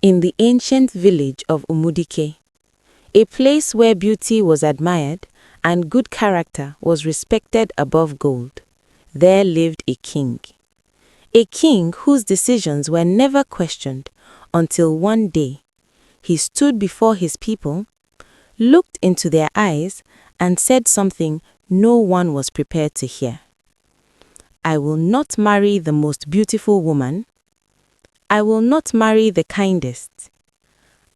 in the ancient village of Umudike, a place where beauty was admired and good character was respected above gold, there lived a king. A king whose decisions were never questioned until one day he stood before his people, looked into their eyes, and said something no one was prepared to hear. I will not marry the most beautiful woman. I will not marry the kindest.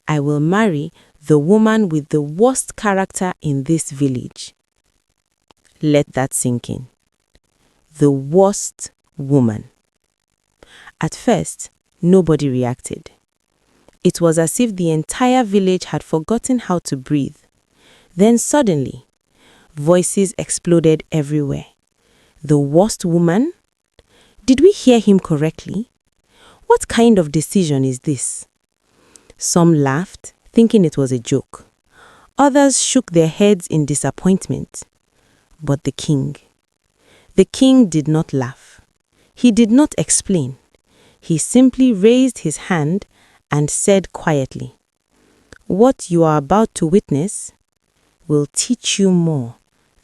I will marry the woman with the worst character in this village. Let that sink in. The worst woman. At first, nobody reacted. It was as if the entire village had forgotten how to breathe. Then suddenly, voices exploded everywhere. The worst woman? Did we hear him correctly? What kind of decision is this? Some laughed, thinking it was a joke. Others shook their heads in disappointment. But the king did not laugh. He did not explain. He simply raised his hand and said quietly, "What you are about to witness will teach you more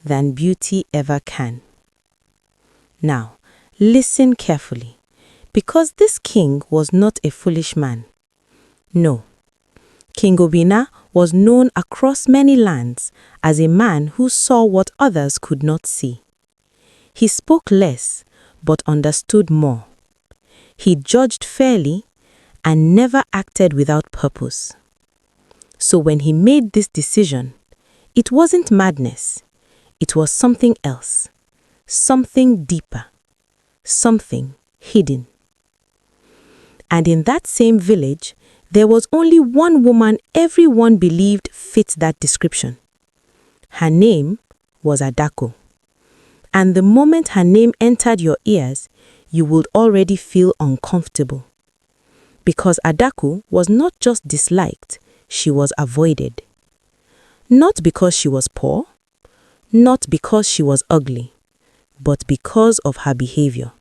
than beauty ever can." Now, listen carefully, because this king was not a foolish man. No, King Obinna was known across many lands as a man who saw what others could not see. He spoke less, but understood more. He judged fairly and never acted without purpose. So when he made this decision, it wasn't madness. It was something else, something deeper, something hidden. And in that same village, there was only one woman everyone believed fit that description. Her name was Adaku. And the moment her name entered your ears, you would already feel uncomfortable. Because Adaku was not just disliked, she was avoided. Not because she was poor, not because she was ugly, but because of her behavior.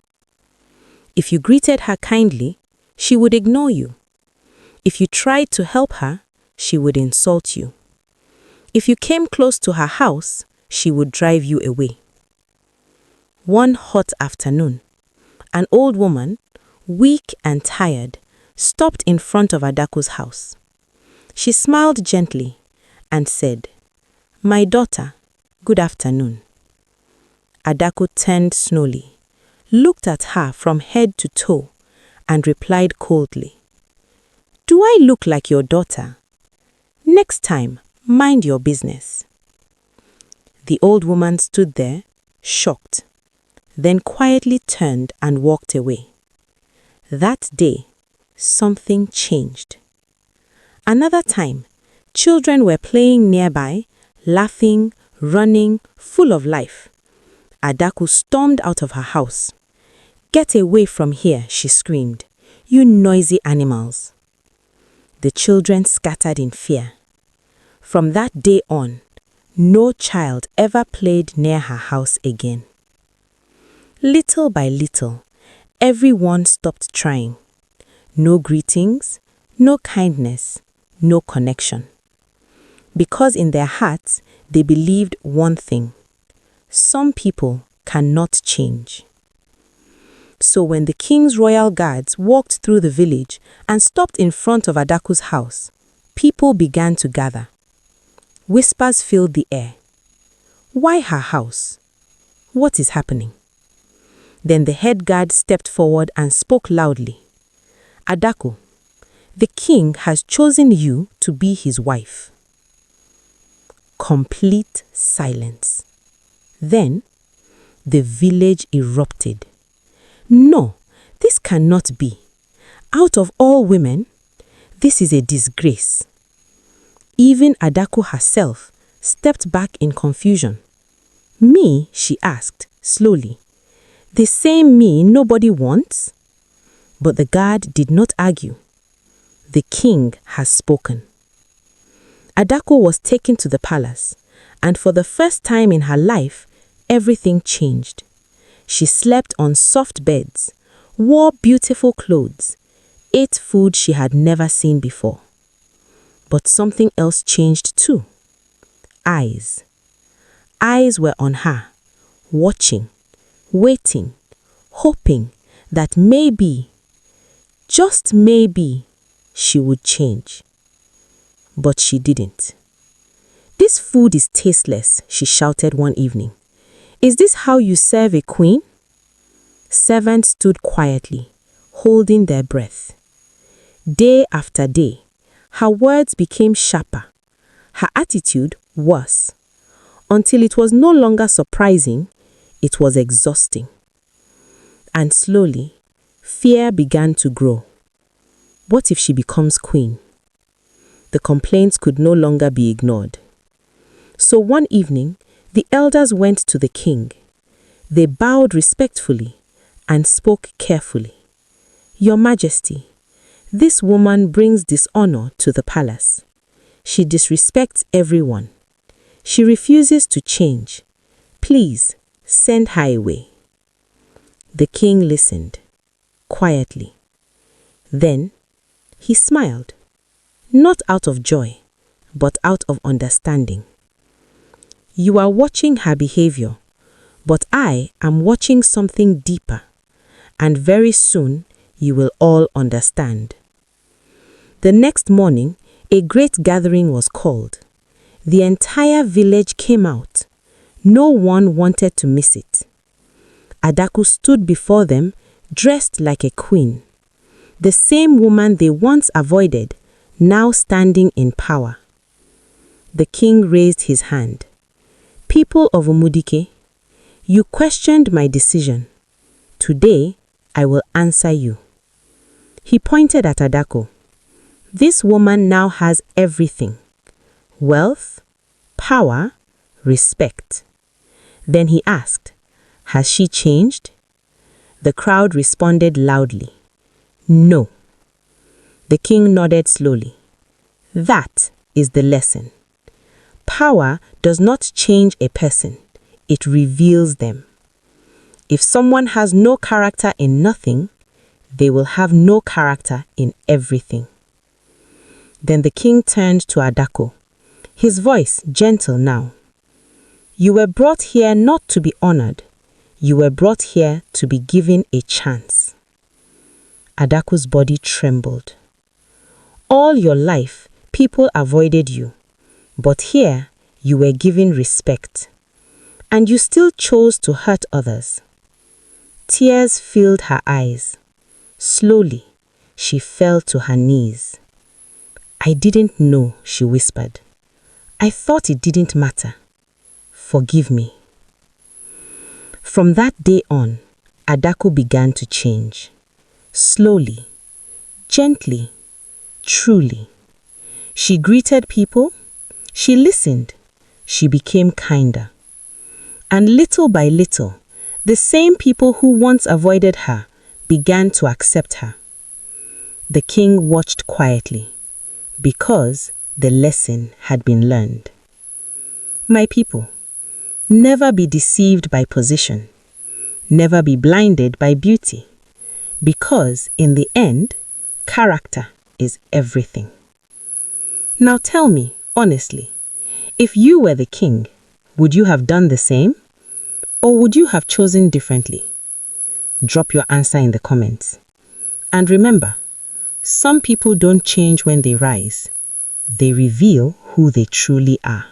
If you greeted her kindly, she would ignore you. If you tried to help her, she would insult you. If you came close to her house, she would drive you away. One hot afternoon, an old woman, weak and tired, stopped in front of Adaku's house. She smiled gently and said, "My daughter, good afternoon." Adaku turned slowly, looked at her from head to toe, and replied coldly, "Do I look like your daughter? Next time, mind your business." The old woman stood there, shocked, then quietly turned and walked away. That day, something changed. Another time, children were playing nearby, laughing, running, full of life. Adaku stormed out of her house. "Get away from here," she screamed. "You noisy animals." The children scattered in fear. From that day on, no child ever played near her house again. Little by little, everyone stopped trying. No greetings, no kindness, no connection. Because in their hearts, they believed one thing: some people cannot change. So when the king's royal guards walked through the village and stopped in front of Adaku's house, people began to gather. Whispers filled the air. Why her house? What is happening? Then the head guard stepped forward and spoke loudly. "Adaku, the king has chosen you to be his wife." Complete silence. Then the village erupted. "No, this cannot be. Out of all women, this is a disgrace." Even Adaku herself stepped back in confusion. "Me?" she asked, slowly. "The same me nobody wants?" But the guard did not argue. The king has spoken. Adaku was taken to the palace, and for the first time in her life, everything changed. She slept on soft beds, wore beautiful clothes, ate food she had never seen before. But something else changed too. Eyes. Eyes were on her, watching, waiting, hoping that maybe, just maybe, she would change. But she didn't. "This food is tasteless," she shouted one evening. "Is this how you serve a queen?" Servants stood quietly, holding their breath. Day after day, her words became sharper, her attitude worse, until it was no longer surprising, it was exhausting. And slowly, fear began to grow. What if she becomes queen? The complaints could no longer be ignored. So one evening, the elders went to the king. They bowed respectfully and spoke carefully. "Your Majesty, this woman brings dishonor to the palace. She disrespects everyone. She refuses to change. Please, send her away." The king listened, quietly. Then, he smiled, not out of joy, but out of understanding. "You are watching her behavior, but I am watching something deeper, and very soon you will all understand." The next morning, a great gathering was called. The entire village came out. No one wanted to miss it. Adaku stood before them, dressed like a queen. The same woman they once avoided, now standing in power. The king raised his hand. "People of Umudike, you questioned my decision. Today, I will answer you." He pointed at Adaku. "This woman now has everything: wealth, power, respect." Then he asked, "Has she changed?" The crowd responded loudly, "No." The king nodded slowly. "That is the lesson. Power does not change a person, it reveals them. If someone has no character in nothing, they will have no character in everything." Then the king turned to Adaku, his voice gentle now. "You were brought here not to be honored. You were brought here to be given a chance." Adaku's body trembled. "All your life, people avoided you. But here, you were given respect. And you still chose to hurt others." Tears filled her eyes. Slowly, she fell to her knees. "I didn't know," she whispered. "I thought it didn't matter. Forgive me." From that day on, Adaku began to change. Slowly, gently, truly. She greeted people. She listened. She became kinder. And little by little, the same people who once avoided her began to accept her. The king watched quietly, because the lesson had been learned. My people, never be deceived by position. Never be blinded by beauty, because in the end, character is everything. Now tell me, honestly, if you were the king, would you have done the same? Or would you have chosen differently? Drop your answer in the comments. And remember, some people don't change when they rise. They reveal who they truly are.